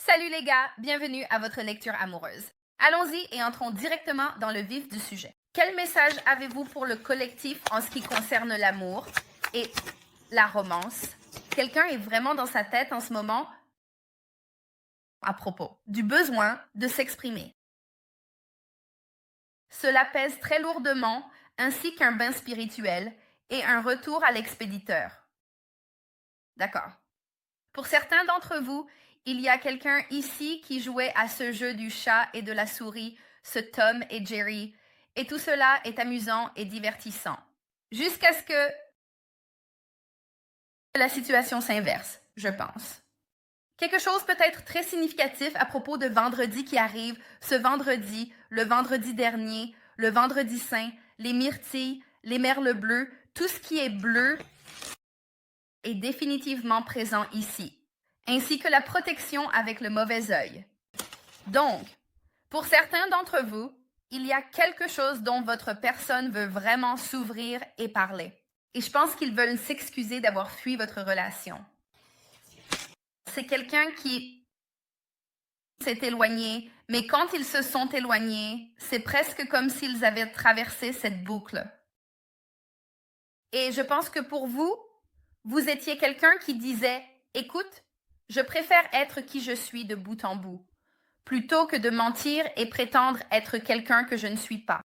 Salut les gars, bienvenue à votre lecture amoureuse. Allons-y et entrons directement dans le vif du sujet. Quel message avez-vous pour le collectif en ce qui concerne l'amour et la romance? Quelqu'un est vraiment dans sa tête en ce moment à propos du besoin de s'exprimer. Cela pèse très lourdement, ainsi qu'un bain spirituel et un retour à l'expéditeur. D'accord. Pour certains d'entre vous, il y a quelqu'un ici qui jouait à ce jeu du chat et de la souris, ce Tom et Jerry, et tout cela est amusant et divertissant. Jusqu'à ce que la situation s'inverse, je pense. Quelque chose peut être très significatif à propos de vendredi qui arrive, ce vendredi, le vendredi dernier, le vendredi saint, les myrtilles, les merles bleus, tout ce qui est bleu est définitivement présent ici, ainsi que la protection avec le mauvais œil. Donc, pour certains d'entre vous, il y a quelque chose dont votre personne veut vraiment s'ouvrir et parler. Et je pense qu'ils veulent s'excuser d'avoir fui votre relation. C'est quelqu'un qui s'est éloigné, mais quand ils se sont éloignés, c'est presque comme s'ils avaient traversé cette boucle. Et je pense que pour vous, vous étiez quelqu'un qui disait « Écoute, je préfère être qui je suis de bout en bout, plutôt que de mentir et prétendre être quelqu'un que je ne suis pas. »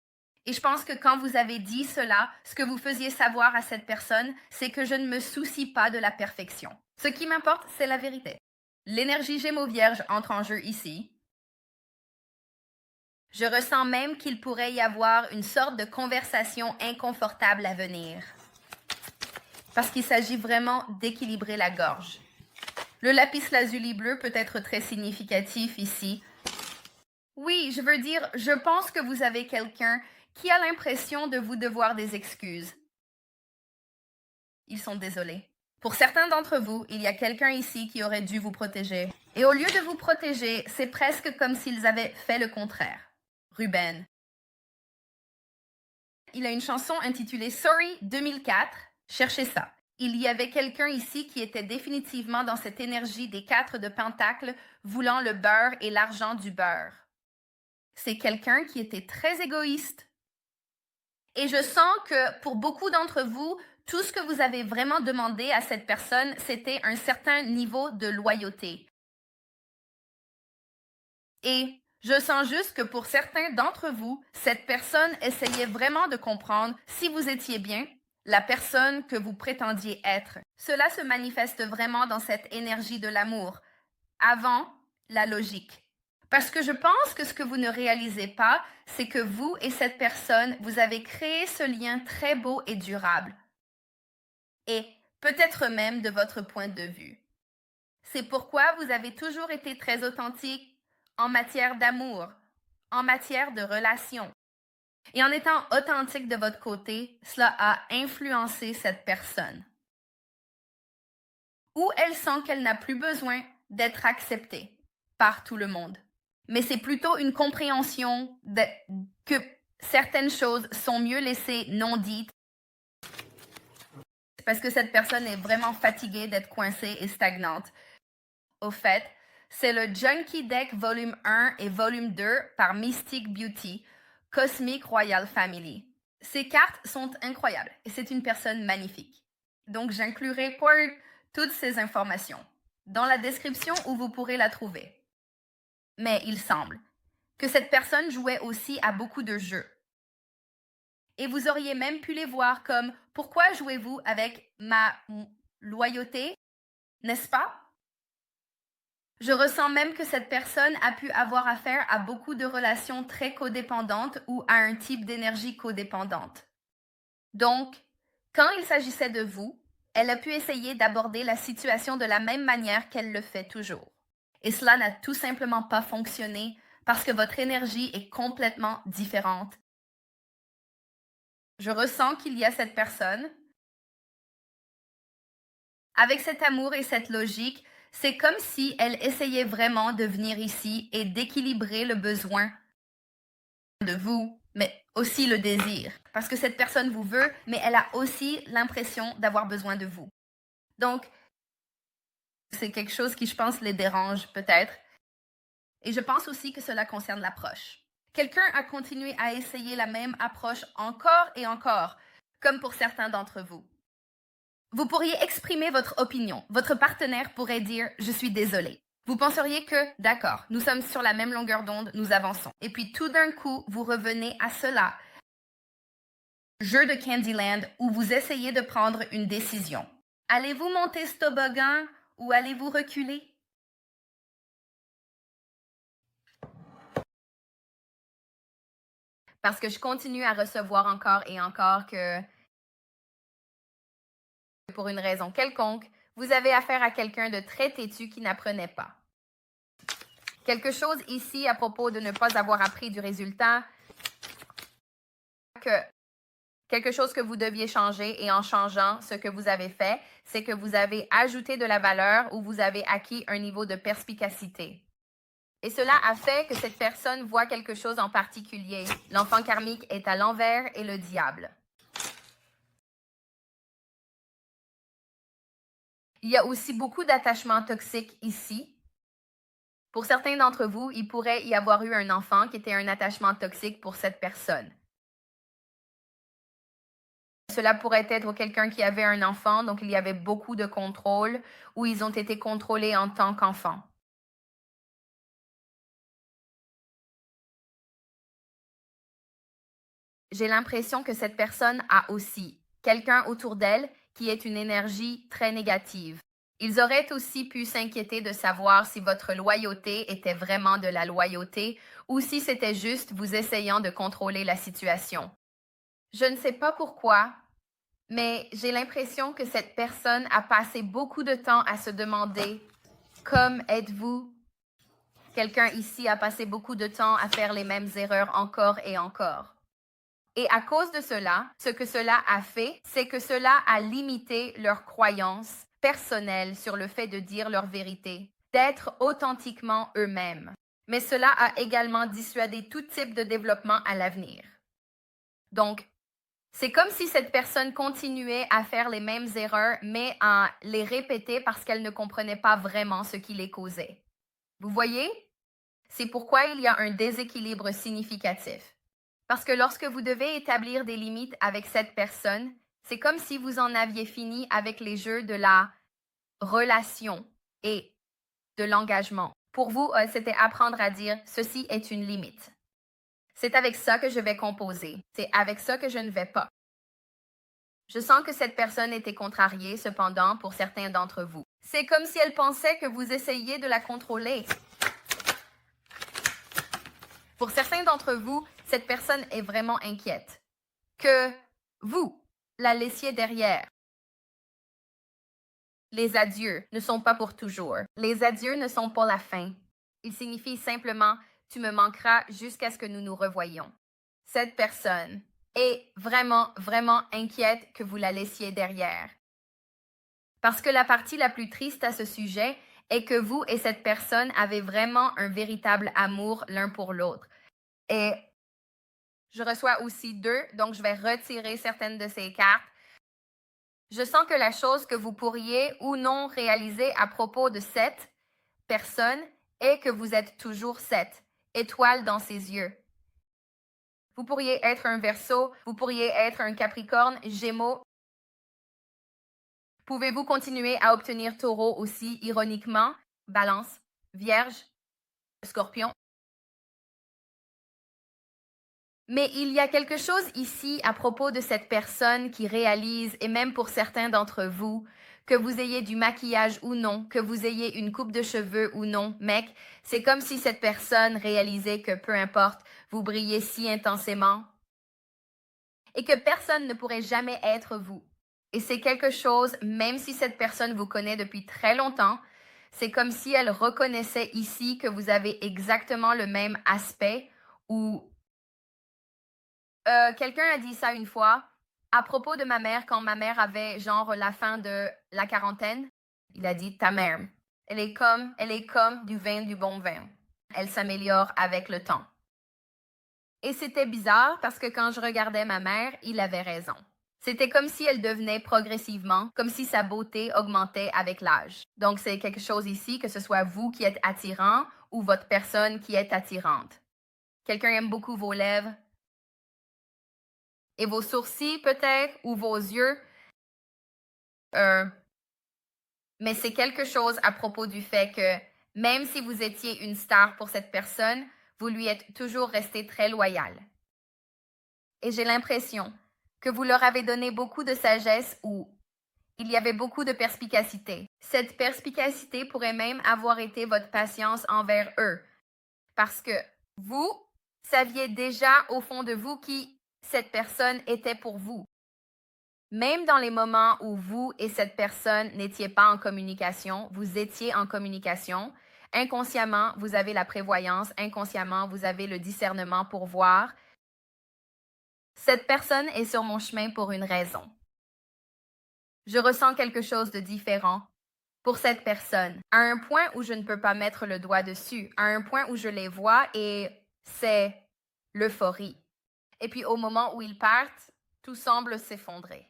Et je pense que quand vous avez dit cela, ce que vous faisiez savoir à cette personne, c'est que je ne me soucie pas de la perfection. Ce qui m'importe, c'est la vérité. L'énergie Gémeaux-Vierge entre en jeu ici. Je ressens même qu'il pourrait y avoir une sorte de conversation inconfortable à venir. Parce qu'il s'agit vraiment d'équilibrer la gorge. Le lapis-lazuli bleu peut être très significatif ici. Oui, je veux dire, je pense que vous avez quelqu'un qui a l'impression de vous devoir des excuses. Ils sont désolés. Pour certains d'entre vous, il y a quelqu'un ici qui aurait dû vous protéger. Et au lieu de vous protéger, c'est presque comme s'ils avaient fait le contraire. Ruben. Il a une chanson intitulée Sorry 2004. Cherchez ça. Il y avait quelqu'un ici qui était définitivement dans cette énergie des 4 de Pentacle, voulant le beurre et l'argent du beurre. C'est quelqu'un qui était très égoïste. Et je sens que pour beaucoup d'entre vous, tout ce que vous avez vraiment demandé à cette personne, c'était un certain niveau de loyauté. Et je sens juste que pour certains d'entre vous, cette personne essayait vraiment de comprendre si vous étiez bien la personne que vous prétendiez être. Cela se manifeste vraiment dans cette énergie de l'amour, avant la logique. Parce que je pense que ce que vous ne réalisez pas, c'est que vous et cette personne, vous avez créé ce lien très beau et durable. Et peut-être même de votre point de vue. C'est pourquoi vous avez toujours été très authentique en matière d'amour, en matière de relation. Et en étant authentique de votre côté, cela a influencé cette personne. Ou elle sent qu'elle n'a plus besoin d'être acceptée par tout le monde. Mais c'est plutôt une compréhension que certaines choses sont mieux laissées non dites parce que cette personne est vraiment fatiguée d'être coincée et stagnante. Au fait, c'est le Junkie Deck volume 1 et volume 2 par Mystic Beauty, Cosmic Royal Family. Ces cartes sont incroyables et c'est une personne magnifique. Donc j'inclurai toutes ces informations dans la description où vous pourrez la trouver. Mais il semble que cette personne jouait aussi à beaucoup de jeux. Et vous auriez même pu les voir comme « Pourquoi jouez-vous avec ma loyauté, n'est-ce pas ?» Je ressens même que cette personne a pu avoir affaire à beaucoup de relations très codépendantes ou à un type d'énergie codépendante. Donc, quand il s'agissait de vous, elle a pu essayer d'aborder la situation de la même manière qu'elle le fait toujours. Et cela n'a tout simplement pas fonctionné parce que votre énergie est complètement différente. Je ressens qu'il y a cette personne. Avec cet amour et cette logique, c'est comme si elle essayait vraiment de venir ici et d'équilibrer le besoin de vous, mais aussi le désir. Parce que cette personne vous veut, mais elle a aussi l'impression d'avoir besoin de vous. Donc, c'est quelque chose qui, je pense, les dérange peut-être. Et je pense aussi que cela concerne l'approche. Quelqu'un a continué à essayer la même approche encore et encore, comme pour certains d'entre vous. Vous pourriez exprimer votre opinion. Votre partenaire pourrait dire « Je suis désolé ». Vous penseriez que, d'accord, nous sommes sur la même longueur d'onde, nous avançons. Et puis tout d'un coup, vous revenez à cela. Jeu de Candyland où vous essayez de prendre une décision. Allez-vous monter ce toboggan ou allez-vous reculer? Parce que je continue à recevoir encore et encore que, pour une raison quelconque, vous avez affaire à quelqu'un de très têtu qui n'apprenait pas. Quelque chose ici à propos de ne pas avoir appris du résultat, quelque chose que vous deviez changer et en changeant ce que vous avez fait, c'est que vous avez ajouté de la valeur ou vous avez acquis un niveau de perspicacité. Et cela a fait que cette personne voit quelque chose en particulier. L'enfant karmique est à l'envers et le diable. Il y a aussi beaucoup d'attachements toxiques ici. Pour certains d'entre vous, il pourrait y avoir eu un enfant qui était un attachement toxique pour cette personne. Cela pourrait être quelqu'un qui avait un enfant, donc il y avait beaucoup de contrôle, ou ils ont été contrôlés en tant qu'enfants. J'ai l'impression que cette personne a aussi quelqu'un autour d'elle qui est une énergie très négative. Ils auraient aussi pu s'inquiéter de savoir si votre loyauté était vraiment de la loyauté ou si c'était juste vous essayant de contrôler la situation. Je ne sais pas pourquoi, mais j'ai l'impression que cette personne a passé beaucoup de temps à se demander « Comme êtes-vous » Quelqu'un ici a passé beaucoup de temps à faire les mêmes erreurs encore et encore. Et à cause de cela, ce que cela a fait, c'est que cela a limité leurs croyances personnelles sur le fait de dire leur vérité, d'être authentiquement eux-mêmes. Mais cela a également dissuadé tout type de développement à l'avenir. Donc, c'est comme si cette personne continuait à faire les mêmes erreurs, mais à les répéter parce qu'elle ne comprenait pas vraiment ce qui les causait. Vous voyez? C'est pourquoi il y a un déséquilibre significatif. Parce que lorsque vous devez établir des limites avec cette personne, c'est comme si vous en aviez fini avec les jeux de la relation et de l'engagement. Pour vous, c'était apprendre à dire « ceci est une limite ». C'est avec ça que je vais composer. C'est avec ça que je ne vais pas. Je sens que cette personne était contrariée, cependant, pour certains d'entre vous. C'est comme si elle pensait que vous essayiez de la contrôler. Pour certains d'entre vous, cette personne est vraiment inquiète. Que vous la laissiez derrière. Les adieux ne sont pas pour toujours. Les adieux ne sont pas la fin. Ils signifient simplement « tu me manqueras jusqu'à ce que nous nous revoyions ». Cette personne est vraiment, vraiment inquiète que vous la laissiez derrière. Parce que la partie la plus triste à ce sujet est que vous et cette personne avez vraiment un véritable amour l'un pour l'autre. Et je reçois aussi 2, donc je vais retirer certaines de ces cartes. Je sens que la chose que vous pourriez ou non réaliser à propos de cette personne est que vous êtes toujours cette étoile dans ses yeux. Vous pourriez être un Verseau, vous pourriez être un Capricorne, Gémeaux. Pouvez-vous continuer à obtenir Taureau aussi ironiquement, Balance, Vierge, Scorpion? Mais il y a quelque chose ici à propos de cette personne qui réalise, et même pour certains d'entre vous, que vous ayez du maquillage ou non, que vous ayez une coupe de cheveux ou non, mec, c'est comme si cette personne réalisait que peu importe, vous brillez si intensément et que personne ne pourrait jamais être vous. Et c'est quelque chose, même si cette personne vous connaît depuis très longtemps, c'est comme si elle reconnaissait ici que vous avez exactement le même aspect ou quelqu'un a dit ça une fois à propos de ma mère quand ma mère avait genre la fin de la quarantaine. Il a dit ta mère, elle est comme du vin, du bon vin. Elle s'améliore avec le temps. Et c'était bizarre parce que quand je regardais ma mère, il avait raison. C'était comme si elle devenait progressivement, comme si sa beauté augmentait avec l'âge. Donc c'est quelque chose ici, que ce soit vous qui êtes attirant ou votre personne qui est attirante. Quelqu'un aime beaucoup vos lèvres et vos sourcils peut-être ou vos yeux. Mais c'est quelque chose à propos du fait que même si vous étiez une star pour cette personne, vous lui êtes toujours resté très loyal. Et j'ai l'impression que vous leur avez donné beaucoup de sagesse ou il y avait beaucoup de perspicacité. Cette perspicacité pourrait même avoir été votre patience envers eux. Parce que vous saviez déjà au fond de vous qui cette personne était pour vous. Même dans les moments où vous et cette personne n'étiez pas en communication, vous étiez en communication. Inconsciemment, vous avez la prévoyance. Inconsciemment, vous avez le discernement pour voir. Cette personne est sur mon chemin pour une raison. Je ressens quelque chose de différent pour cette personne, à un point où je ne peux pas mettre le doigt dessus, à un point où je les vois et c'est l'euphorie. Et puis au moment où ils partent, tout semble s'effondrer.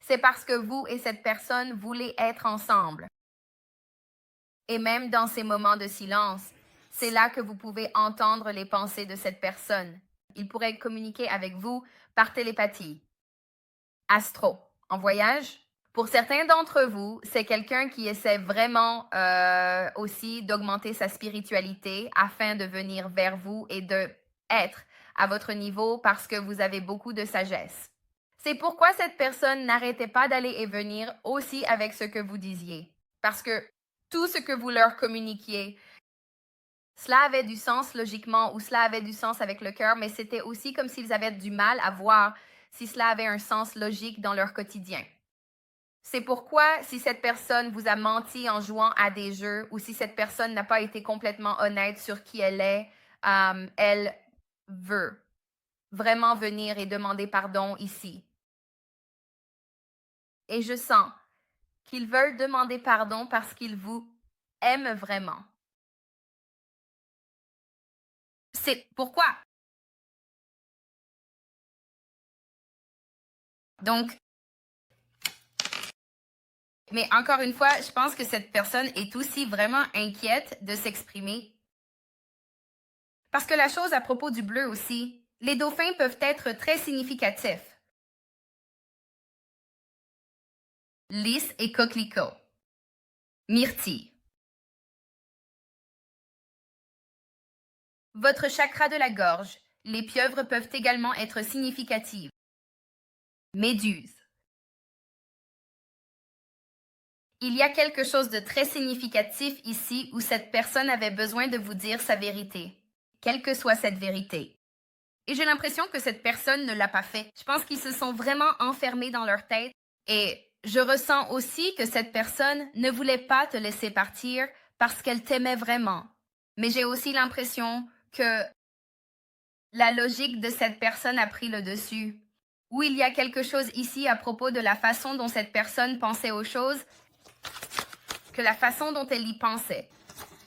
C'est parce que vous et cette personne voulez être ensemble. Et même dans ces moments de silence, c'est là que vous pouvez entendre les pensées de cette personne. Il pourrait communiquer avec vous par télépathie. Astro, en voyage. Pour certains d'entre vous, c'est quelqu'un qui essaie vraiment aussi d'augmenter sa spiritualité afin de venir vers vous et de être à votre niveau parce que vous avez beaucoup de sagesse. C'est pourquoi cette personne n'arrêtait pas d'aller et venir aussi avec ce que vous disiez. Parce que tout ce que vous leur communiquiez, cela avait du sens logiquement ou cela avait du sens avec le cœur, mais c'était aussi comme s'ils avaient du mal à voir si cela avait un sens logique dans leur quotidien. C'est pourquoi si cette personne vous a menti en jouant à des jeux ou si cette personne n'a pas été complètement honnête sur qui elle est, elle veut vraiment venir et demander pardon ici. Et je sens qu'ils veulent demander pardon parce qu'ils vous aiment vraiment. C'est pourquoi. Donc, mais encore une fois, je pense que cette personne est aussi vraiment inquiète de s'exprimer. Parce que la chose à propos du bleu aussi, les dauphins peuvent être très significatifs. Lys et coquelicot. Myrtille. Votre chakra de la gorge. Les pieuvres peuvent également être significatives. Méduse. Il y a quelque chose de très significatif ici où cette personne avait besoin de vous dire sa vérité, quelle que soit cette vérité. Et j'ai l'impression que cette personne ne l'a pas fait. Je pense qu'ils se sont vraiment enfermés dans leur tête et je ressens aussi que cette personne ne voulait pas te laisser partir parce qu'elle t'aimait vraiment. Mais j'ai aussi l'impression que la logique de cette personne a pris le dessus. Ou il y a quelque chose ici à propos de la façon dont cette personne pensait aux choses que la façon dont elle y pensait.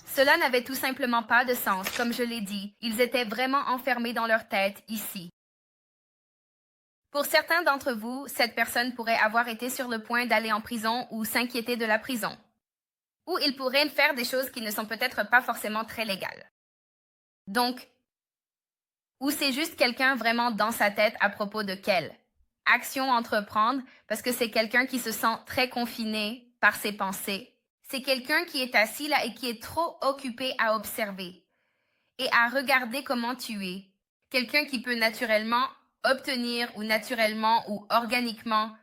Cela n'avait tout simplement pas de sens, comme je l'ai dit. Ils étaient vraiment enfermés dans leur tête, ici. Pour certains d'entre vous, cette personne pourrait avoir été sur le point d'aller en prison ou s'inquiéter de la prison. Ou il pourrait faire des choses qui ne sont peut-être pas forcément très légales. Donc, ou c'est juste quelqu'un vraiment dans sa tête à propos de quelle action entreprendre, parce que c'est quelqu'un qui se sent très confiné par ses pensées. C'est quelqu'un qui est assis là et qui est trop occupé à observer et à regarder comment tu es. Quelqu'un qui peut naturellement obtenir ou naturellement ou organiquement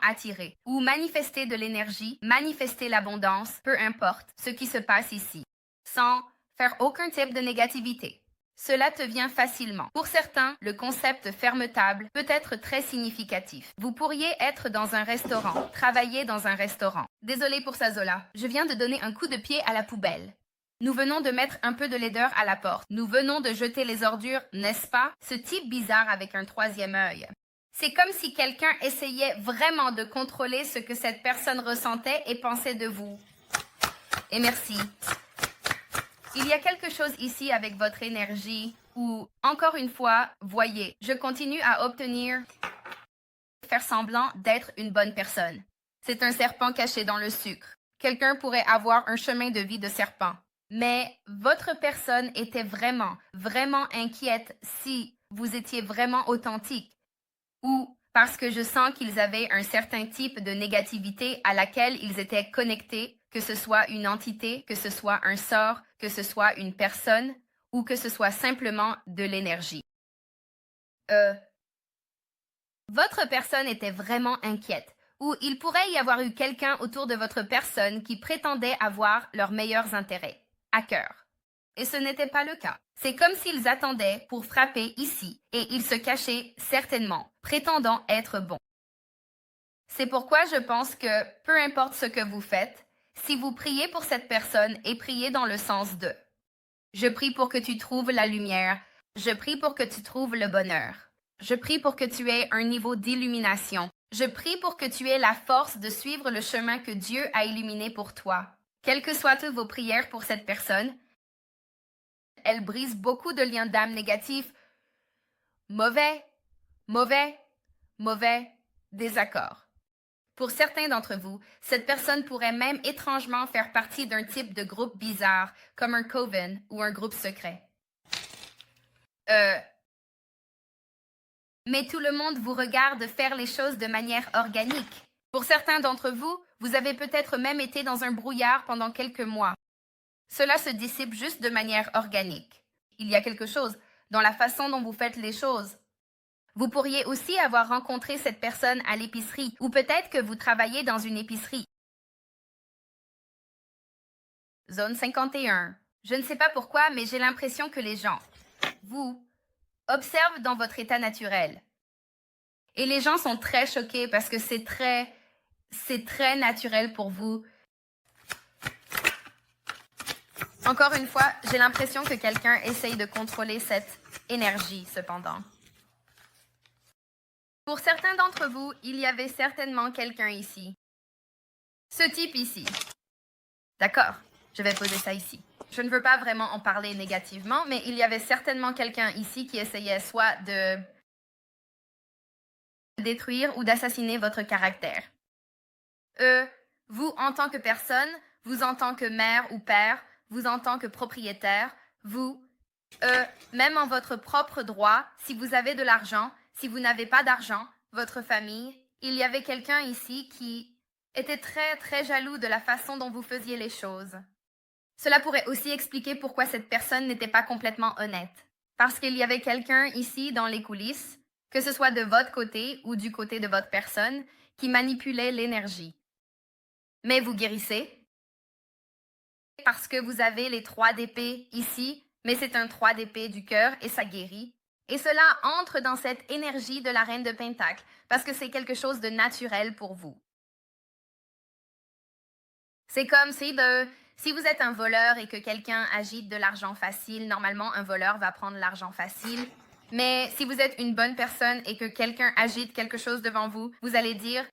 attirer ou manifester de l'énergie, manifester l'abondance, peu importe ce qui se passe ici, sans faire aucun type de négativité. Cela te vient facilement. Pour certains, le concept ferme-table peut être très significatif. Vous pourriez être dans un restaurant, travailler dans un restaurant. Désolé pour ça, Zola. Je viens de donner un coup de pied à la poubelle. Nous venons de mettre un peu de laideur à la porte. Nous venons de jeter les ordures, n'est-ce pas? Ce type bizarre avec un troisième œil. C'est comme si quelqu'un essayait vraiment de contrôler ce que cette personne ressentait et pensait de vous. Et merci. Il y a quelque chose ici avec votre énergie où, encore une fois, voyez, je continue à obtenir, faire semblant d'être une bonne personne. C'est un serpent caché dans le sucre. Quelqu'un pourrait avoir un chemin de vie de serpent. Mais votre personne était vraiment, vraiment inquiète si vous étiez vraiment authentique ou parce que je sens qu'ils avaient un certain type de négativité à laquelle ils étaient connectés, que ce soit une entité, que ce soit un sort, que ce soit une personne ou que ce soit simplement de l'énergie. Votre personne était vraiment inquiète ou il pourrait y avoir eu quelqu'un autour de votre personne qui prétendait avoir leurs meilleurs intérêts à cœur. Et ce n'était pas le cas. C'est comme s'ils attendaient pour frapper ici et ils se cachaient certainement, prétendant être bons. C'est pourquoi je pense que, peu importe ce que vous faites, si vous priez pour cette personne et priez dans le sens de je prie pour que tu trouves la lumière, je prie pour que tu trouves le bonheur, je prie pour que tu aies un niveau d'illumination, je prie pour que tu aies la force de suivre le chemin que Dieu a illuminé pour toi. Quelles que soient toutes vos prières pour cette personne, elle brise beaucoup de liens d'âme négatifs, mauvais, mauvais, mauvais, désaccords. Pour certains d'entre vous, cette personne pourrait même étrangement faire partie d'un type de groupe bizarre, comme un coven ou un groupe secret. Mais tout le monde vous regarde faire les choses de manière organique. Pour certains d'entre vous, vous avez peut-être même été dans un brouillard pendant quelques mois. Cela se dissipe juste de manière organique. Il y a quelque chose dans la façon dont vous faites les choses. Vous pourriez aussi avoir rencontré cette personne à l'épicerie ou peut-être que vous travaillez dans une épicerie. Zone 51. Je ne sais pas pourquoi, mais j'ai l'impression que les gens vous observent dans votre état naturel. Et les gens sont très choqués parce que c'est très naturel pour vous. Encore une fois, j'ai l'impression que quelqu'un essaye de contrôler cette énergie, cependant. Pour certains d'entre vous, il y avait certainement quelqu'un ici. Ce type ici. D'accord, je vais poser ça ici. Je ne veux pas vraiment en parler négativement, mais il y avait certainement quelqu'un ici qui essayait soit de détruire ou d'assassiner votre caractère. Vous en tant que personne, vous en tant que mère ou père, vous en tant que propriétaire, vous, même en votre propre droit, si vous avez de l'argent, si vous n'avez pas d'argent, votre famille, il y avait quelqu'un ici qui était très très jaloux de la façon dont vous faisiez les choses. Cela pourrait aussi expliquer pourquoi cette personne n'était pas complètement honnête. Parce qu'il y avait quelqu'un ici dans les coulisses, que ce soit de votre côté ou du côté de votre personne, qui manipulait l'énergie. Mais vous guérissez parce que vous avez les 3 d'épée ici, mais c'est un 3 d'épée du cœur et ça guérit. Et cela entre dans cette énergie de la reine de Pentacle parce que c'est quelque chose de naturel pour vous. C'est comme si vous êtes un voleur et que quelqu'un agite de l'argent facile, normalement un voleur va prendre l'argent facile. Mais si vous êtes une bonne personne et que quelqu'un agite quelque chose devant vous, vous allez dire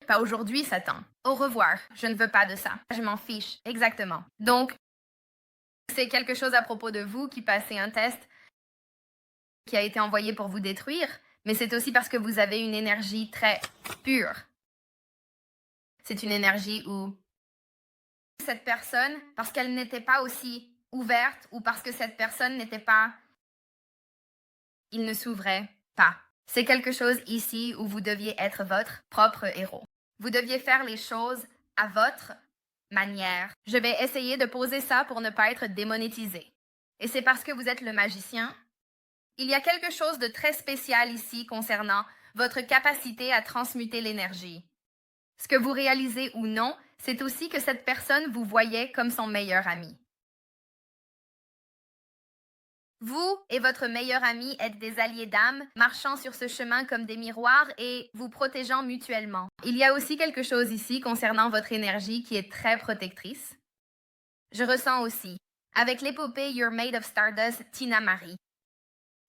pas aujourd'hui, Satan. Au revoir. Je ne veux pas de ça. Je m'en fiche. Exactement. Donc, c'est quelque chose à propos de vous qui passez un test qui a été envoyé pour vous détruire, mais c'est aussi parce que vous avez une énergie très pure. C'est une énergie où cette personne, parce qu'elle n'était pas aussi ouverte ou parce que cette personne n'était pas... Il ne s'ouvrait pas. C'est quelque chose ici où vous deviez être votre propre héros. Vous deviez faire les choses à votre manière. Je vais essayer de poser ça pour ne pas être démonétisé. Et c'est parce que vous êtes le magicien. Il y a quelque chose de très spécial ici concernant votre capacité à transmuter l'énergie. Ce que vous réalisez ou non, c'est aussi que cette personne vous voyait comme son meilleur ami. Vous et votre meilleur ami êtes des alliés d'âme, marchant sur ce chemin comme des miroirs et vous protégeant mutuellement. Il y a aussi quelque chose ici concernant votre énergie qui est très protectrice. Je ressens aussi, avec l'épopée You're Made of Stardust, Tina Marie.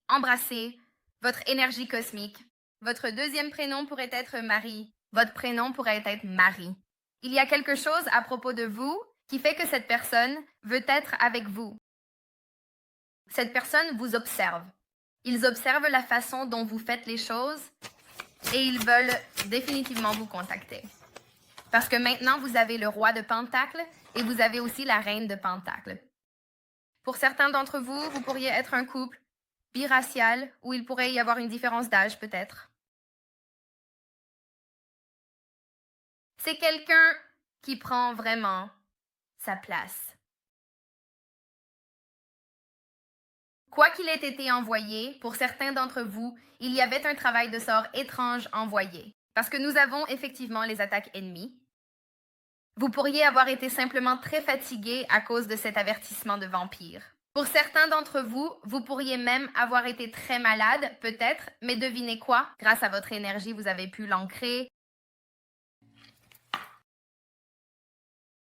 Embrassez votre énergie cosmique. Votre deuxième prénom pourrait être Marie. Votre prénom pourrait être Marie. Il y a quelque chose à propos de vous qui fait que cette personne veut être avec vous. Cette personne vous observe. Ils observent la façon dont vous faites les choses et ils veulent définitivement vous contacter. Parce que maintenant, vous avez le roi de Pentacles et vous avez aussi la reine de Pentacles. Pour certains d'entre vous, vous pourriez être un couple biracial où il pourrait y avoir une différence d'âge peut-être. C'est quelqu'un qui prend vraiment sa place. Quoi qu'il ait été envoyé, pour certains d'entre vous, il y avait un travail de sort étrange envoyé. Parce que nous avons effectivement les attaques ennemies. Vous pourriez avoir été simplement très fatigué à cause de cet avertissement de vampire. Pour certains d'entre vous, vous pourriez même avoir été très malade, peut-être, mais devinez quoi? Grâce à votre énergie, vous avez pu l'ancrer.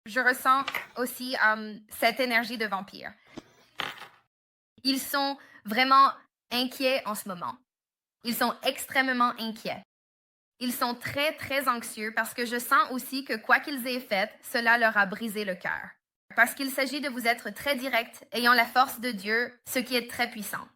Je ressens aussi cette énergie de vampire. Ils sont vraiment inquiets en ce moment. Ils sont extrêmement inquiets. Ils sont très, très anxieux parce que je sens aussi que quoi qu'ils aient fait, cela leur a brisé le cœur. Parce qu'il s'agit de vous être très direct, ayant la force de Dieu, ce qui est très puissant.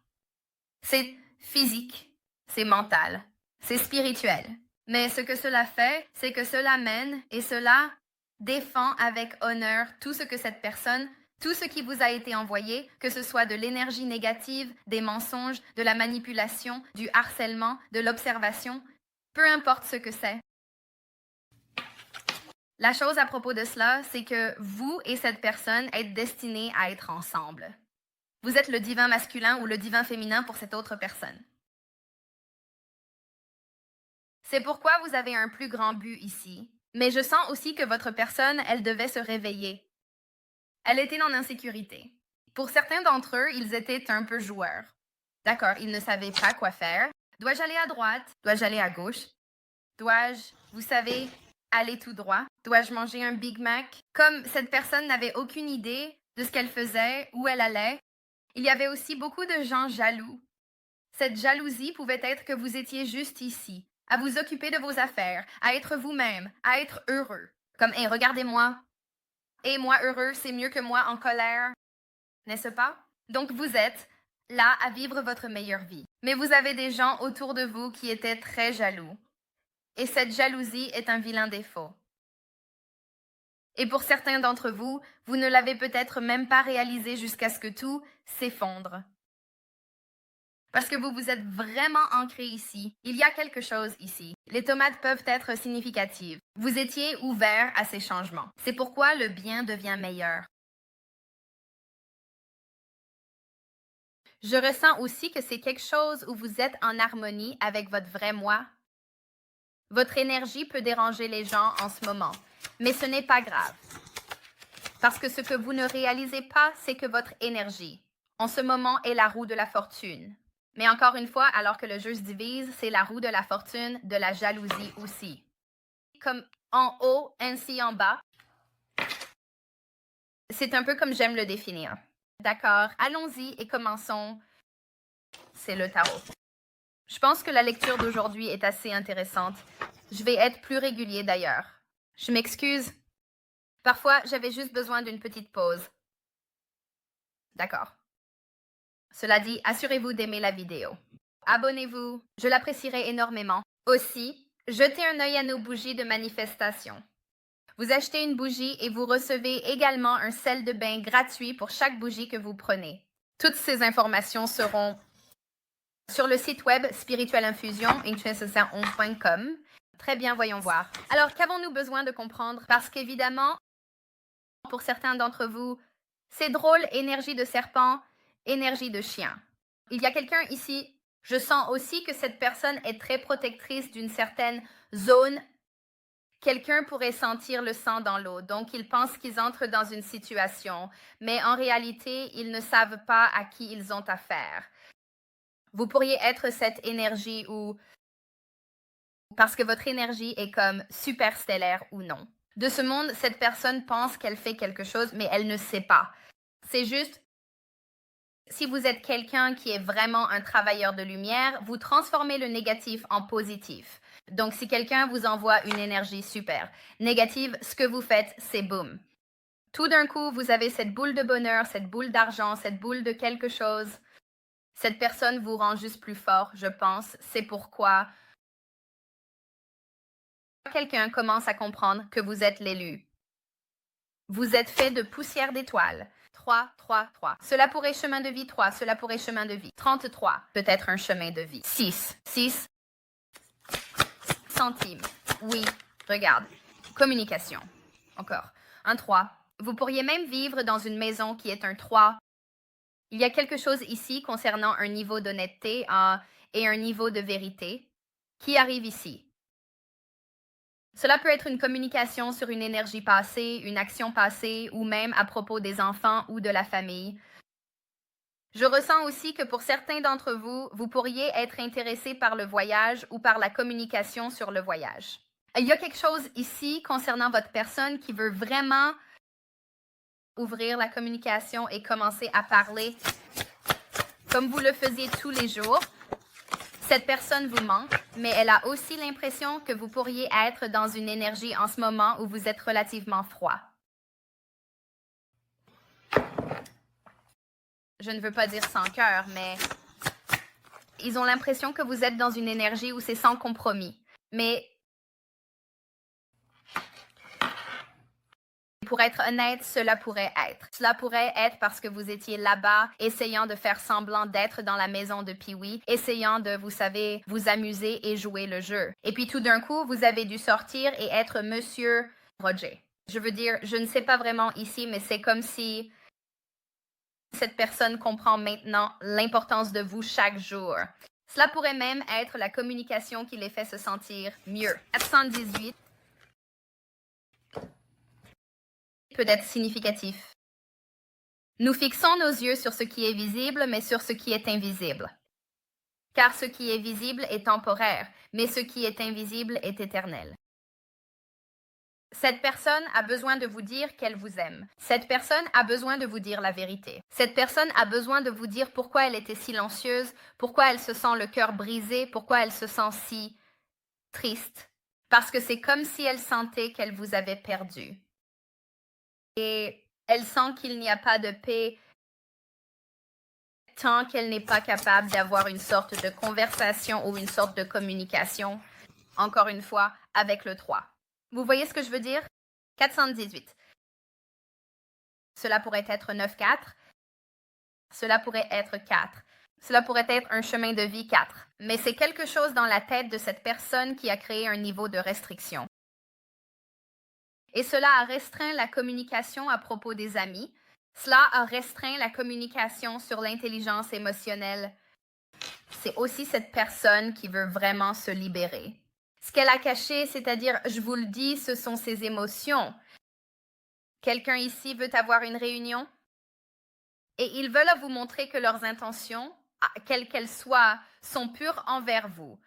C'est physique, c'est mental, c'est spirituel. Mais ce que cela fait, c'est que cela mène et cela défend avec honneur tout ce que cette personne, tout ce qui vous a été envoyé, que ce soit de l'énergie négative, des mensonges, de la manipulation, du harcèlement, de l'observation, peu importe ce que c'est. La chose à propos de cela, c'est que vous et cette personne êtes destinés à être ensemble. Vous êtes le divin masculin ou le divin féminin pour cette autre personne. C'est pourquoi vous avez un plus grand but ici. Mais je sens aussi que votre personne, elle devait se réveiller. Elle était en insécurité. Pour certains d'entre eux, ils étaient un peu joueurs. D'accord, ils ne savaient pas quoi faire. Dois-je aller à droite? Dois-je aller à gauche? Dois-je, vous savez, aller tout droit? Dois-je manger un Big Mac? Comme cette personne n'avait aucune idée de ce qu'elle faisait, où elle allait, il y avait aussi beaucoup de gens jaloux. Cette jalousie pouvait être que vous étiez juste ici, à vous occuper de vos affaires, à être vous-même, à être heureux. Comme, hey, regardez-moi. Et moi heureux, c'est mieux que moi en colère. N'est-ce pas? Donc vous êtes là à vivre votre meilleure vie. Mais vous avez des gens autour de vous qui étaient très jaloux. Et cette jalousie est un vilain défaut. Et pour certains d'entre vous, vous ne l'avez peut-être même pas réalisé jusqu'à ce que tout s'effondre. Parce que vous vous êtes vraiment ancré ici. Il y a quelque chose ici. Les tomates peuvent être significatives. Vous étiez ouvert à ces changements. C'est pourquoi le bien devient meilleur. Je ressens aussi que c'est quelque chose où vous êtes en harmonie avec votre vrai moi. Votre énergie peut déranger les gens en ce moment, mais ce n'est pas grave. Parce que ce que vous ne réalisez pas, c'est que votre énergie, en ce moment, est la roue de la fortune. Mais encore une fois, alors que le jeu se divise, c'est la roue de la fortune, de la jalousie aussi. Comme en haut, ainsi en bas. C'est un peu comme j'aime le définir. D'accord, allons-y et commençons. C'est le tarot. Je pense que la lecture d'aujourd'hui est assez intéressante. Je vais être plus régulier d'ailleurs. Je m'excuse. Parfois, j'avais juste besoin d'une petite pause. D'accord. Cela dit, assurez-vous d'aimer la vidéo. Abonnez-vous, je l'apprécierai énormément. Aussi, jetez un œil à nos bougies de manifestation. Vous achetez une bougie et vous recevez également un sel de bain gratuit pour chaque bougie que vous prenez. Toutes ces informations seront sur le site web Spirituelle Infusion, intuition11.com. Très bien, voyons voir. Alors, qu'avons-nous besoin de comprendre? Parce qu'évidemment, pour certains d'entre vous, c'est drôle, énergie de serpent, énergie de chien. Il y a quelqu'un ici, je sens aussi que cette personne est très protectrice d'une certaine zone. Quelqu'un pourrait sentir le sang dans l'eau, donc ils pensent qu'ils entrent dans une situation, mais en réalité, ils ne savent pas à qui ils ont affaire. Vous pourriez être cette énergie ou parce que votre énergie est comme superstellaire ou non. De ce monde, cette personne pense qu'elle fait quelque chose, mais elle ne sait pas. C'est juste, si vous êtes quelqu'un qui est vraiment un travailleur de lumière, vous transformez le négatif en positif. Donc, si quelqu'un vous envoie une énergie super négative, ce que vous faites, c'est boum. Tout d'un coup, vous avez cette boule de bonheur, cette boule d'argent, cette boule de quelque chose. Cette personne vous rend juste plus fort, je pense. C'est pourquoi quelqu'un commence à comprendre que vous êtes l'élu. Vous êtes fait de poussière d'étoiles. 3, 3, 3. Cela pourrait chemin de vie 3, cela pourrait chemin de vie. 33, peut-être un chemin de vie. 6, 6 centimes. Oui, regarde. Communication. Encore. Un 3. Vous pourriez même vivre dans une maison qui est un 3. Il y a quelque chose ici concernant un niveau d'honnêteté et un niveau de vérité qui arrive ici. Cela peut être une communication sur une énergie passée, une action passée, ou même à propos des enfants ou de la famille. Je ressens aussi que pour certains d'entre vous, vous pourriez être intéressé par le voyage ou par la communication sur le voyage. Il y a quelque chose ici concernant votre personne qui veut vraiment ouvrir la communication et commencer à parler comme vous le faisiez tous les jours. Cette personne vous manque, mais elle a aussi l'impression que vous pourriez être dans une énergie en ce moment où vous êtes relativement froid. Je ne veux pas dire sans cœur, mais ils ont l'impression que vous êtes dans une énergie où c'est sans compromis. Mais pour être honnête, cela pourrait être. Cela pourrait être parce que vous étiez là-bas, essayant de faire semblant d'être dans la maison de Pee-wee, essayant de, vous savez, vous amuser et jouer le jeu. Et puis tout d'un coup, vous avez dû sortir et être Monsieur Roger. Je veux dire, je ne sais pas vraiment ici, mais c'est comme si cette personne comprend maintenant l'importance de vous chaque jour. Cela pourrait même être la communication qui les fait se sentir mieux. 418 peut être significatif. Nous fixons nos yeux sur ce qui est visible, mais sur ce qui est invisible. Car ce qui est visible est temporaire, mais ce qui est invisible est éternel. Cette personne a besoin de vous dire qu'elle vous aime. Cette personne a besoin de vous dire la vérité. Cette personne a besoin de vous dire pourquoi elle était silencieuse, pourquoi elle se sent le cœur brisé, pourquoi elle se sent si triste. Parce que c'est comme si elle sentait qu'elle vous avait perdu. Et elle sent qu'il n'y a pas de paix tant qu'elle n'est pas capable d'avoir une sorte de conversation ou une sorte de communication, encore une fois, avec le 3. Vous voyez ce que je veux dire? 418. Cela pourrait être 9-4. Cela pourrait être 4. Cela pourrait être un chemin de vie 4. Mais c'est quelque chose dans la tête de cette personne qui a créé un niveau de restriction. Et cela a restreint la communication à propos des amis. Cela a restreint la communication sur l'intelligence émotionnelle. C'est aussi cette personne qui veut vraiment se libérer. Ce qu'elle a caché, c'est-à-dire, je vous le dis, ce sont ses émotions. Quelqu'un ici veut avoir une réunion et ils veulent vous montrer que leurs intentions, quelles qu'elles soient, sont pures envers vous.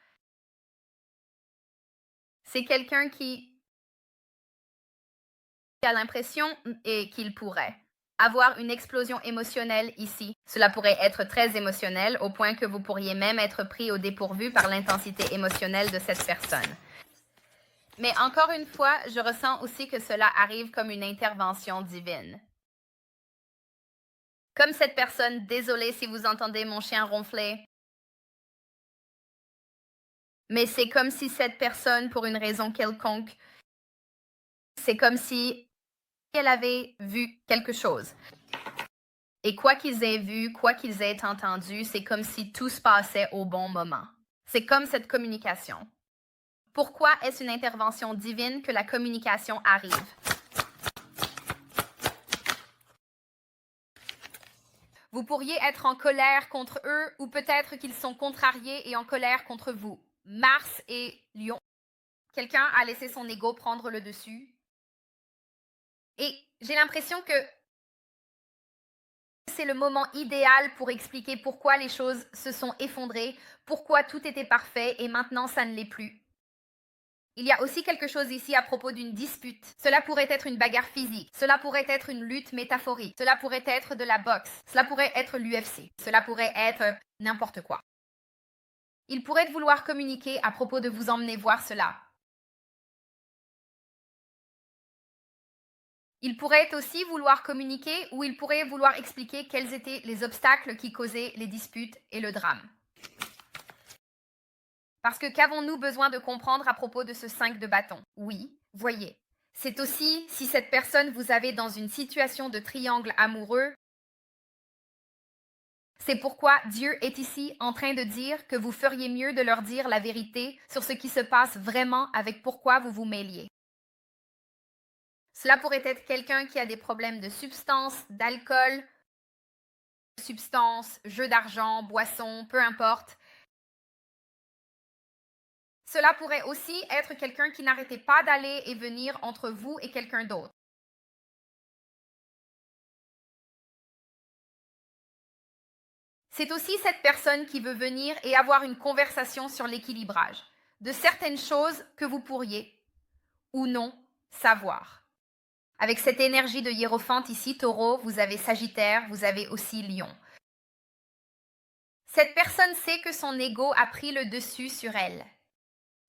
C'est quelqu'un qui a l'impression qu'il pourrait avoir une explosion émotionnelle ici. Cela pourrait être très émotionnel au point que vous pourriez même être pris au dépourvu par l'intensité émotionnelle de cette personne. Mais encore une fois, je ressens aussi que cela arrive comme une intervention divine. Comme cette personne, désolée si vous entendez mon chien ronfler, mais c'est comme si cette personne, pour une raison quelconque, c'est comme si elle avait vu quelque chose. Et quoi qu'ils aient vu, quoi qu'ils aient entendu, c'est comme si tout se passait au bon moment. C'est comme cette communication. Pourquoi est-ce une intervention divine que la communication arrive? Vous pourriez être en colère contre eux ou peut-être qu'ils sont contrariés et en colère contre vous. Mars et Lion. Quelqu'un a laissé son ego prendre le dessus. Et j'ai l'impression que c'est le moment idéal pour expliquer pourquoi les choses se sont effondrées, pourquoi tout était parfait et maintenant ça ne l'est plus. Il y a aussi quelque chose ici à propos d'une dispute. Cela pourrait être une bagarre physique. Cela pourrait être une lutte métaphorique. Cela pourrait être de la boxe. Cela pourrait être l'UFC. Cela pourrait être n'importe quoi. Il pourrait vouloir communiquer à propos de vous emmener voir cela. Il pourrait aussi vouloir communiquer ou il pourrait vouloir expliquer quels étaient les obstacles qui causaient les disputes et le drame. Parce que qu'avons-nous besoin de comprendre à propos de ce 5 de bâton? Oui, voyez. C'est aussi si cette personne vous avez dans une situation de triangle amoureux. C'est pourquoi Dieu est ici en train de dire que vous feriez mieux de leur dire la vérité sur ce qui se passe vraiment avec pourquoi vous vous mêliez. Cela pourrait être quelqu'un qui a des problèmes de substance, d'alcool, substance, jeu d'argent, boisson, peu importe. Cela pourrait aussi être quelqu'un qui n'arrêtait pas d'aller et venir entre vous et quelqu'un d'autre. C'est aussi cette personne qui veut venir et avoir une conversation sur l'équilibrage de certaines choses que vous pourriez ou non savoir. Avec cette énergie de hiérophante ici, Taureau, vous avez Sagittaire, vous avez aussi Lion. Cette personne sait que son ego a pris le dessus sur elle.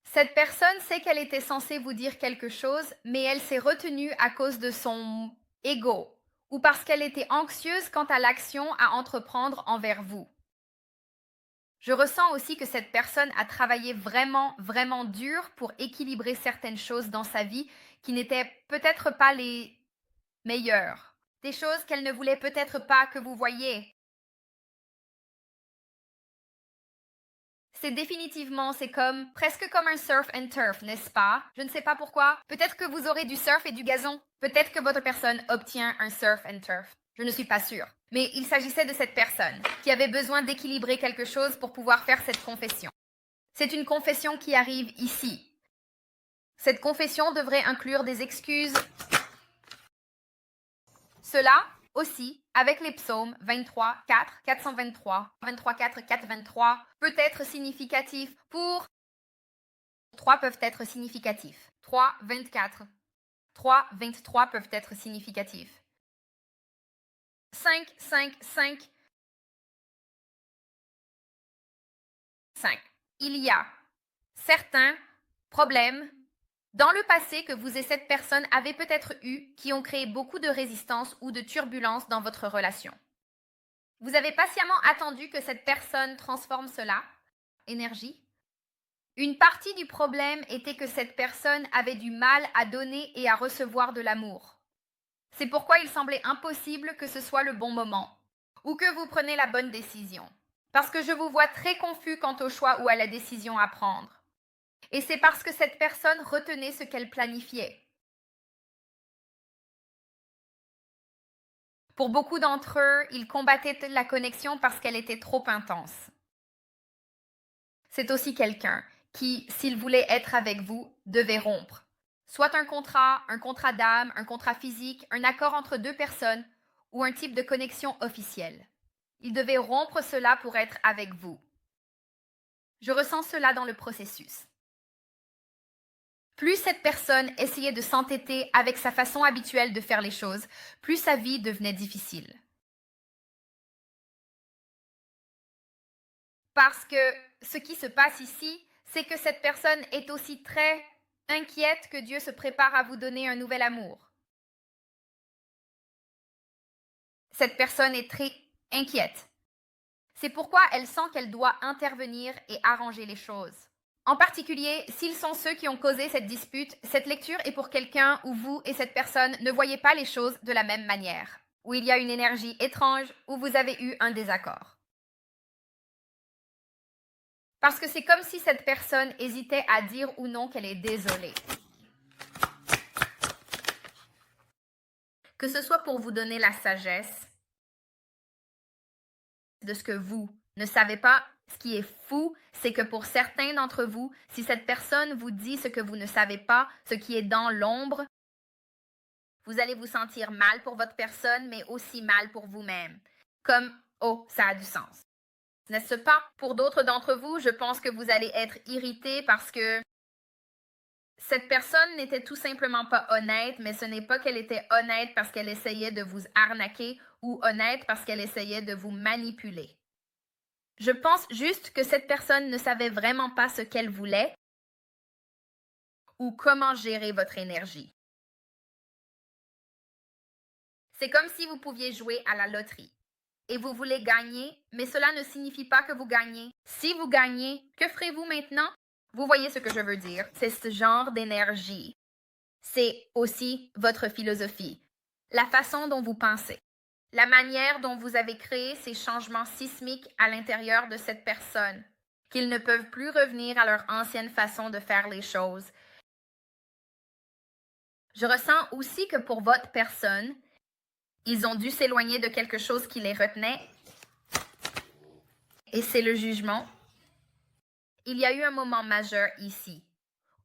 Cette personne sait qu'elle était censée vous dire quelque chose, mais elle s'est retenue à cause de son ego ou parce qu'elle était anxieuse quant à l'action à entreprendre envers vous. Je ressens aussi que cette personne a travaillé vraiment, vraiment dur pour équilibrer certaines choses dans sa vie qui n'étaient peut-être pas les meilleures. Des choses qu'elle ne voulait peut-être pas que vous voyiez. C'est comme, presque comme un surf and turf, n'est-ce pas? Je ne sais pas pourquoi. Peut-être que vous aurez du surf et du gazon. Peut-être que votre personne obtient un surf and turf. Je ne suis pas sûre. Mais il s'agissait de cette personne qui avait besoin d'équilibrer quelque chose pour pouvoir faire cette confession. C'est une confession qui arrive ici. Cette confession devrait inclure des excuses. Cela aussi, avec les psaumes 23, 4, 423, 23, 4, 4, 23, peut être significatif pour 3 peuvent être significatifs. 3, 24. 3, 23 peuvent être significatifs. 5, 5, 5. 5. Il y a certains problèmes dans le passé que vous et cette personne avez peut-être eu qui ont créé beaucoup de résistance ou de turbulence dans votre relation. Vous avez patiemment attendu que cette personne transforme cela, énergie. Une partie du problème était que cette personne avait du mal à donner et à recevoir de l'amour. C'est pourquoi il semblait impossible que ce soit le bon moment ou que vous preniez la bonne décision. Parce que je vous vois très confus quant au choix ou à la décision à prendre. Et c'est parce que cette personne retenait ce qu'elle planifiait. Pour beaucoup d'entre eux, ils combattaient la connexion parce qu'elle était trop intense. C'est aussi quelqu'un qui, s'il voulait être avec vous, devait rompre. Soit un contrat d'âme, un contrat physique, un accord entre deux personnes ou un type de connexion officielle. Il devait rompre cela pour être avec vous. Je ressens cela dans le processus. Plus cette personne essayait de s'entêter avec sa façon habituelle de faire les choses, plus sa vie devenait difficile. Parce que ce qui se passe ici, c'est que cette personne est aussi très inquiète que Dieu se prépare à vous donner un nouvel amour. Cette personne est très inquiète. C'est pourquoi elle sent qu'elle doit intervenir et arranger les choses. En particulier, s'ils sont ceux qui ont causé cette dispute, cette lecture est pour quelqu'un où vous et cette personne ne voyez pas les choses de la même manière, où il y a une énergie étrange, où vous avez eu un désaccord. Parce que c'est comme si cette personne hésitait à dire ou non qu'elle est désolée. Que ce soit pour vous donner la sagesse de ce que vous ne savez pas. Ce qui est fou, c'est que pour certains d'entre vous, si cette personne vous dit ce que vous ne savez pas, ce qui est dans l'ombre, vous allez vous sentir mal pour votre personne, mais aussi mal pour vous-même. Comme, oh, ça a du sens. N'est-ce pas? Pour d'autres d'entre vous, je pense que vous allez être irrité parce que cette personne n'était tout simplement pas honnête, mais ce n'est pas qu'elle était honnête parce qu'elle essayait de vous arnaquer ou honnête parce qu'elle essayait de vous manipuler. Je pense juste que cette personne ne savait vraiment pas ce qu'elle voulait ou comment gérer votre énergie. C'est comme si vous pouviez jouer à la loterie et vous voulez gagner, mais cela ne signifie pas que vous gagnez. Si vous gagnez, que ferez-vous maintenant? Vous voyez ce que je veux dire? C'est ce genre d'énergie. C'est aussi votre philosophie, la façon dont vous pensez, la manière dont vous avez créé ces changements sismiques à l'intérieur de cette personne, qu'ils ne peuvent plus revenir à leur ancienne façon de faire les choses. Je ressens aussi que pour votre personne, ils ont dû s'éloigner de quelque chose qui les retenait, et c'est le jugement. Il y a eu un moment majeur ici,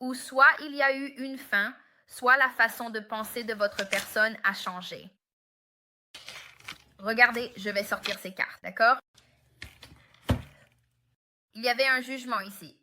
où soit il y a eu une fin, soit la façon de penser de votre personne a changé. Regardez, je vais sortir ces cartes, d'accord? Il y avait un jugement ici,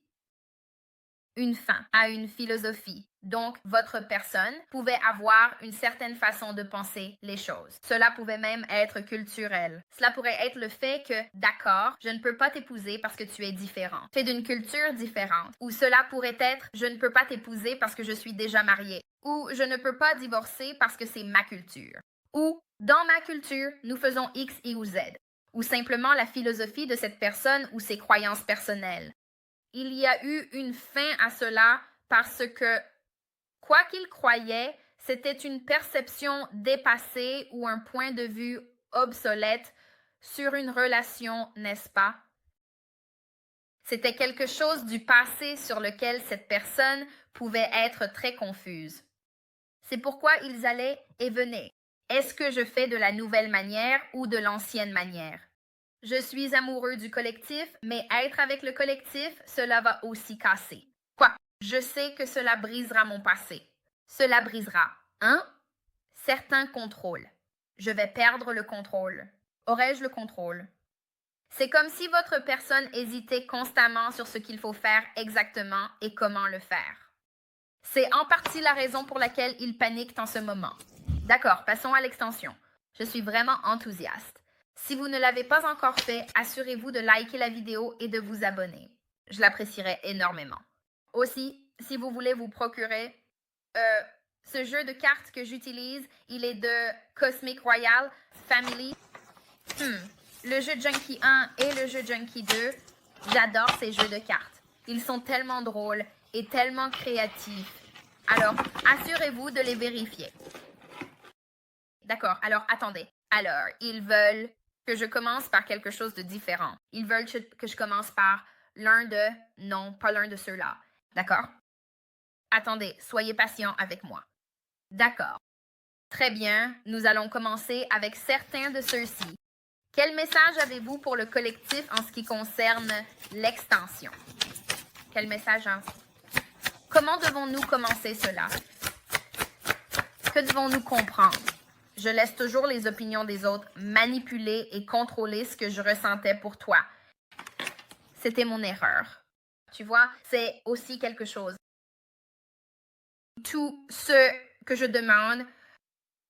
une fin à une philosophie. Donc, votre personne pouvait avoir une certaine façon de penser les choses. Cela pouvait même être culturel. Cela pourrait être le fait que, d'accord, je ne peux pas t'épouser parce que tu es différent, fait d'une culture différente. Ou cela pourrait être, je ne peux pas t'épouser parce que je suis déjà mariée. Ou je ne peux pas divorcer parce que c'est ma culture. Ou, dans ma culture, nous faisons X, Y ou Z. Ou simplement la philosophie de cette personne ou ses croyances personnelles. Il y a eu une fin à cela parce que, quoi qu'il croyait, c'était une perception dépassée ou un point de vue obsolète sur une relation, n'est-ce pas? C'était quelque chose du passé sur lequel cette personne pouvait être très confuse. C'est pourquoi ils allaient et venaient. Est-ce que je fais de la nouvelle manière ou de l'ancienne manière? Je suis amoureux du collectif, mais être avec le collectif, cela va aussi casser. Quoi? Je sais que cela brisera mon passé. Cela brisera, hein? Certains contrôles. Je vais perdre le contrôle. Aurais-je le contrôle? C'est comme si votre personne hésitait constamment sur ce qu'il faut faire exactement et comment le faire. C'est en partie la raison pour laquelle ils paniquent en ce moment. D'accord, passons à l'extension. Je suis vraiment enthousiaste. Si vous ne l'avez pas encore fait, assurez-vous de liker la vidéo et de vous abonner. Je l'apprécierais énormément. Aussi, si vous voulez vous procurer ce jeu de cartes que j'utilise, il est de Cosmic Royal Family. Le jeu Junkie 1 et le jeu Junkie 2, j'adore ces jeux de cartes. Ils sont tellement drôles et tellement créatifs. Alors, assurez-vous de les vérifier. D'accord, alors attendez. Alors, ils veulent que je commence par quelque chose de différent. Ils veulent que je commence par l'un de... Non, pas l'un de ceux-là. D'accord? Attendez, soyez patient avec moi. D'accord. Très bien, nous allons commencer avec certains de ceux-ci. Quel message avez-vous pour le collectif en ce qui concerne l'extension? Quel message? Comment devons-nous commencer cela? Que devons-nous comprendre? Je laisse toujours les opinions des autres manipuler et contrôler ce que je ressentais pour toi. C'était mon erreur. Tu vois, c'est aussi quelque chose. Tout ce que je demande,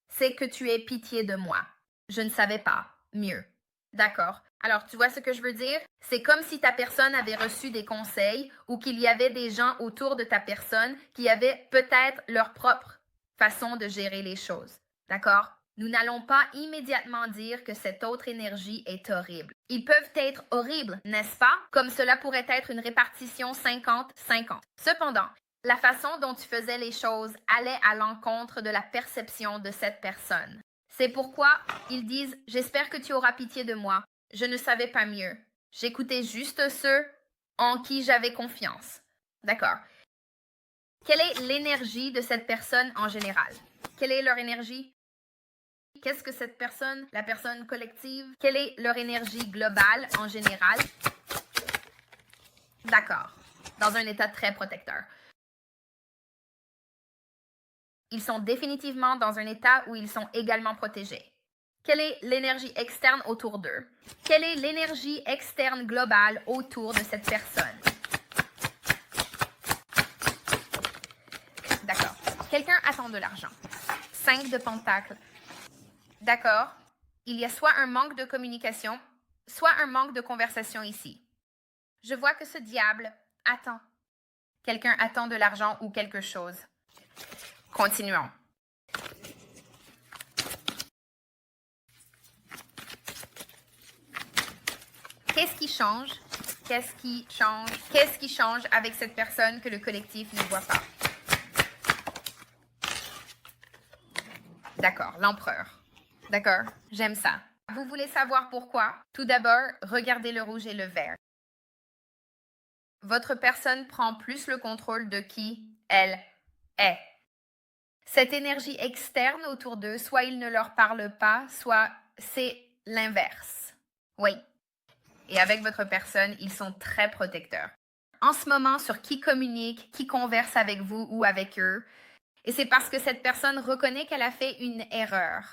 c'est que tu aies pitié de moi. Je ne savais pas mieux. D'accord. Alors, tu vois ce que je veux dire? C'est comme si ta personne avait reçu des conseils ou qu'il y avait des gens autour de ta personne qui avaient peut-être leur propre façon de gérer les choses. D'accord? Nous n'allons pas immédiatement dire que cette autre énergie est horrible. Ils peuvent être horribles, n'est-ce pas? Comme cela pourrait être une répartition 50-50. Cependant, la façon dont tu faisais les choses allait à l'encontre de la perception de cette personne. C'est pourquoi ils disent « J'espère que tu auras pitié de moi. Je ne savais pas mieux. J'écoutais juste ceux en qui j'avais confiance. » D'accord. Quelle est l'énergie de cette personne en général? Quelle est leur énergie? Qu'est-ce que cette personne, la personne collective, quelle est leur énergie globale en général? D'accord. Dans un état très protecteur. Ils sont définitivement dans un état où ils sont également protégés. Quelle est l'énergie externe autour d'eux? Quelle est l'énergie externe globale autour de cette personne? D'accord. Quelqu'un attend de l'argent. 5 de pentacles. D'accord. Il y a soit un manque de communication, soit un manque de conversation ici. Je vois que ce diable attend. Quelqu'un attend de l'argent ou quelque chose. Continuons. Qu'est-ce qui change? Qu'est-ce qui change? Qu'est-ce qui change avec cette personne que le collectif ne voit pas? D'accord, l'empereur. D'accord, j'aime ça. Vous voulez savoir pourquoi? Tout d'abord, regardez le rouge et le vert. Votre personne prend plus le contrôle de qui elle est. Cette énergie externe autour d'eux, soit ils ne leur parlent pas, soit c'est l'inverse. Oui. Et avec votre personne, ils sont très protecteurs. En ce moment, sur qui communique, qui converse avec vous ou avec eux, et c'est parce que cette personne reconnaît qu'elle a fait une erreur.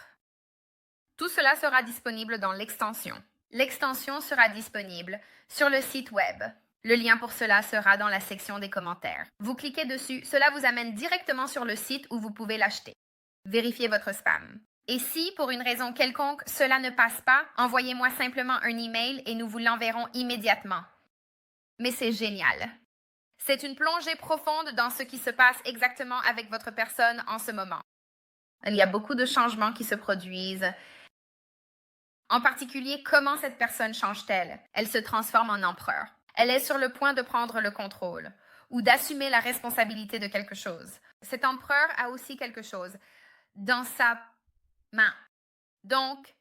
Tout cela sera disponible dans l'extension. L'extension sera disponible sur le site web. Le lien pour cela sera dans la section des commentaires. Vous cliquez dessus, cela vous amène directement sur le site où vous pouvez l'acheter. Vérifiez votre spam. Et si, pour une raison quelconque, cela ne passe pas, envoyez-moi simplement un email et nous vous l'enverrons immédiatement. Mais c'est génial. C'est une plongée profonde dans ce qui se passe exactement avec votre personne en ce moment. Il y a beaucoup de changements qui se produisent. En particulier, comment cette personne change-t-elle? Elle se transforme en empereur. Elle est sur le point de prendre le contrôle ou d'assumer la responsabilité de quelque chose. Cet empereur a aussi quelque chose dans sa main. Donc,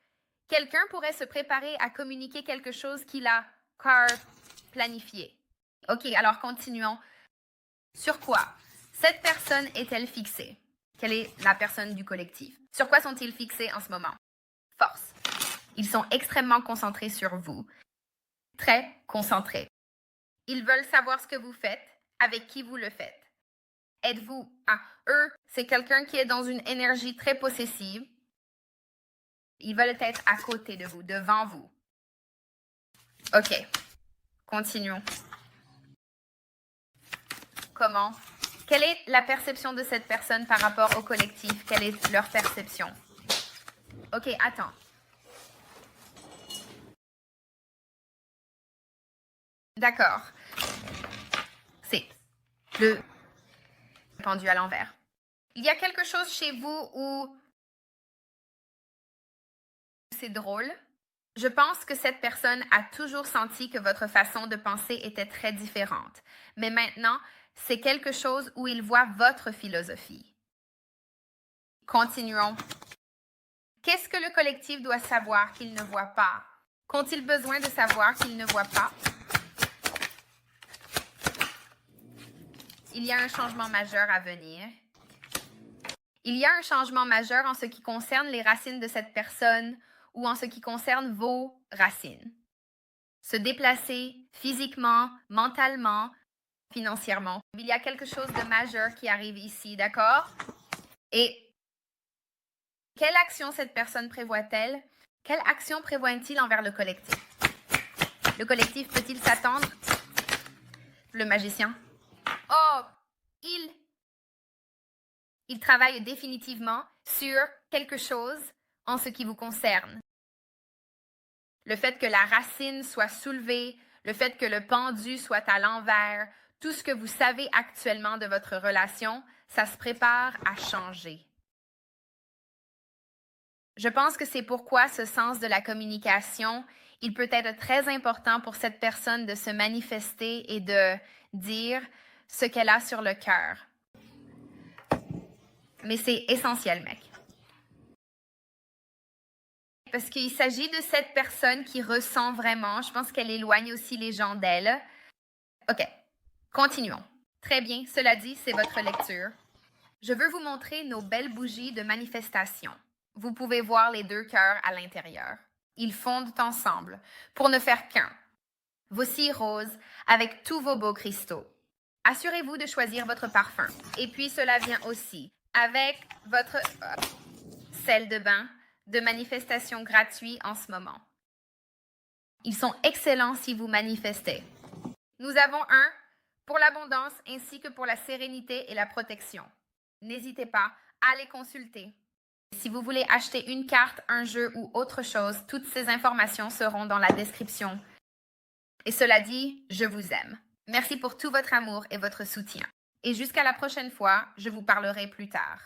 quelqu'un pourrait se préparer à communiquer quelque chose qu'il a planifié. Ok, alors continuons. Sur quoi cette personne est-elle fixée? Quelle est la personne du collectif? Sur quoi sont-ils fixés en ce moment? Force. Ils sont extrêmement concentrés sur vous. Très concentrés. Ils veulent savoir ce que vous faites, avec qui vous le faites. Êtes-vous à eux? C'est quelqu'un qui est dans une énergie très possessive. Ils veulent être à côté de vous, devant vous. Ok, continuons. Comment? Quelle est la perception de cette personne par rapport au collectif? Quelle est leur perception? Ok, attends. D'accord. C'est le pendu à l'envers. Il y a quelque chose chez vous où c'est drôle. Je pense que cette personne a toujours senti que votre façon de penser était très différente. Mais maintenant, c'est quelque chose où il voit votre philosophie. Continuons. Qu'est-ce que le collectif doit savoir qu'il ne voit pas? Qu'ont-ils besoin de savoir qu'ils ne voient pas? Il y a un changement majeur à venir. Il y a un changement majeur en ce qui concerne les racines de cette personne ou en ce qui concerne vos racines. Se déplacer physiquement, mentalement, financièrement. Il y a quelque chose de majeur qui arrive ici, d'accord? Et quelle action cette personne prévoit-elle? Quelle action prévoit-il envers le collectif? Le collectif peut-il s'attendre? Le magicien. Oh, il travaille définitivement sur quelque chose en ce qui vous concerne. Le fait que la racine soit soulevée, le fait que le pendu soit à l'envers, tout ce que vous savez actuellement de votre relation, ça se prépare à changer. Je pense que c'est pourquoi ce sens de la communication, il peut être très important pour cette personne de se manifester et de dire ce qu'elle a sur le cœur. Mais c'est essentiel, mec. Parce qu'il s'agit de cette personne qui ressent vraiment. Je pense qu'elle éloigne aussi les gens d'elle. OK, continuons. Très bien, cela dit, c'est votre lecture. Je veux vous montrer nos belles bougies de manifestation. Vous pouvez voir les deux cœurs à l'intérieur. Ils fondent ensemble pour ne faire qu'un. Voici rose avec tous vos beaux cristaux. Assurez-vous de choisir votre parfum. Et puis cela vient aussi avec votre sel de bain de manifestation gratuit en ce moment. Ils sont excellents si vous manifestez. Nous avons un pour l'abondance ainsi que pour la sérénité et la protection. N'hésitez pas à les consulter. Si vous voulez acheter une carte, un jeu ou autre chose, toutes ces informations seront dans la description. Et cela dit, je vous aime. Merci pour tout votre amour et votre soutien. Et jusqu'à la prochaine fois, je vous parlerai plus tard.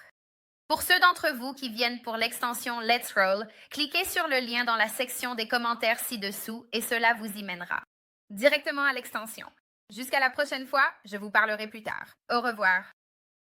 Pour ceux d'entre vous qui viennent pour l'extension Let's Roll, cliquez sur le lien dans la section des commentaires ci-dessous et cela vous y mènera. directement à l'extension. Jusqu'à la prochaine fois, je vous parlerai plus tard. Au revoir.